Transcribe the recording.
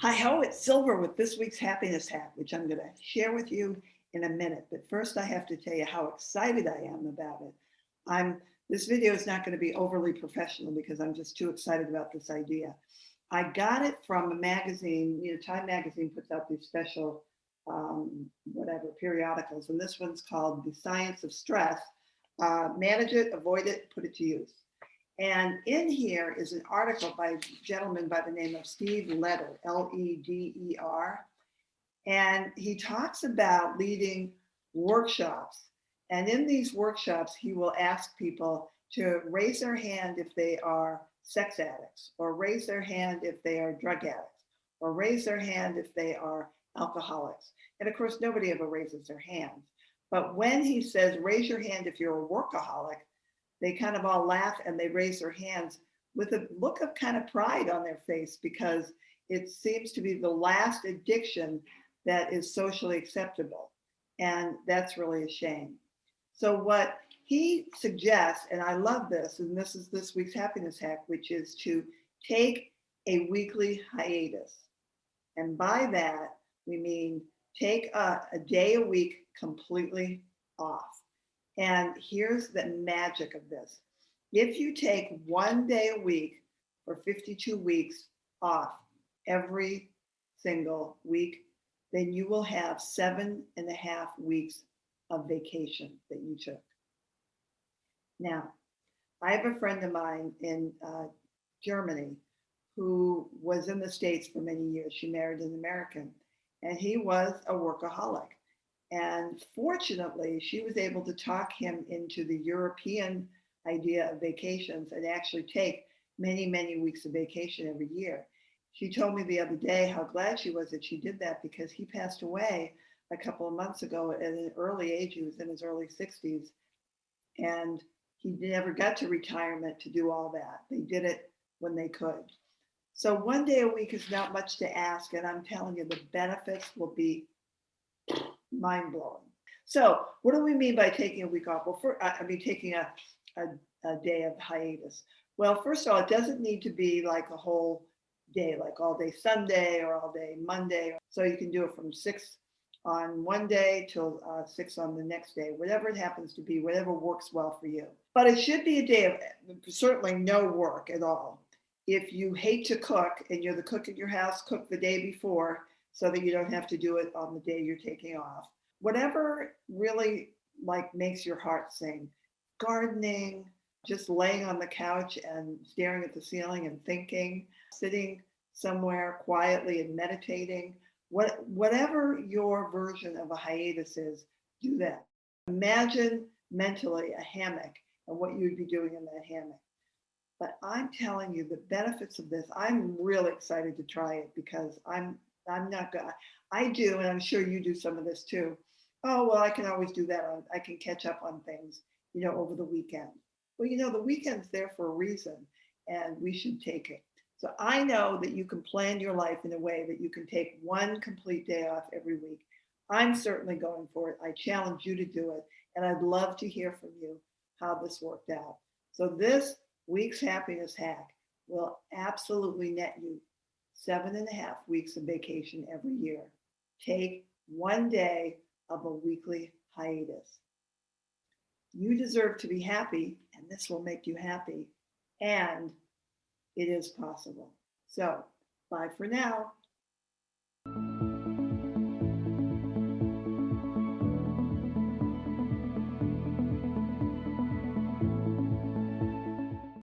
Hi ho, it's Silver with this week's happiness hack, which I'm going to share with you in a minute. But first, I have to tell you how excited I am about it. I'm This video is not going to be overly professional because I'm just too excited about this idea. I got it from a magazine. Time magazine puts out these special whatever periodicals, and this one's called The Science of Stress. Manage it, avoid it, put it to use. And in here is an article by a gentleman by the name of Steve Leder, Leder. And he talks about leading workshops. And in these workshops, he will ask people to raise their hand if they are sex addicts, or raise their hand if they are drug addicts, or raise their hand if they are alcoholics. And of course, nobody ever raises their hands. But when he says, raise your hand if you're a workaholic, they kind of all laugh and they raise their hands with a look of kind of pride on their face, because it seems to be the last addiction that is socially acceptable. And that's really a shame. So what he suggests, and I love this, and this is this week's happiness hack, which is to take a weekly hiatus. And by that, we mean take a day a week completely off. And here's the magic of this. If you take one day a week for 52 weeks off every single week, then you will have 7.5 weeks of vacation that you took. Now, I have a friend of mine in Germany who was in the States for many years. She married an American, and he was a workaholic. And fortunately, she was able to talk him into the European idea of vacations and actually take many, many weeks of vacation every year. She told me the other day how glad she was that she did that, because he passed away a couple of months ago at an early age. He was in his early 60s, and he never got to retirement to do all that. They did it when they could. So one day a week is not much to ask, and I'm telling you, the benefits will be mind-blowing. So what do we mean by taking a week off? Well, taking a day of hiatus. Well, first of all, it doesn't need to be like a whole day, like all day Sunday or all day Monday. So you can do it from 6 on one day till 6 on the next day, whatever it happens to be, whatever works well for you. But it should be a day of certainly no work at all. If you hate to cook and you're the cook in your house, cook the day before, so that you don't have to do it on the day you're taking off. Whatever really makes your heart sing. Gardening, just laying on the couch and staring at the ceiling and thinking, sitting somewhere quietly and meditating. Whatever your version of a hiatus is, do that. Imagine mentally a hammock and what you would be doing in that hammock. But I'm telling you the benefits of this. I'm really excited to try it, because I'm not good. I do, and I'm sure you do some of this too. Oh, well, I can always do that. I can catch up on things, over the weekend. Well, the weekend's there for a reason, and we should take it. So I know that you can plan your life in a way that you can take one complete day off every week. I'm certainly going for it. I challenge you to do it, and I'd love to hear from you how this worked out. So this week's happiness hack will absolutely net you 7.5 weeks of vacation every year. Take one day of a weekly hiatus. You deserve to be happy, and this will make you happy. And it is possible. So, bye for now.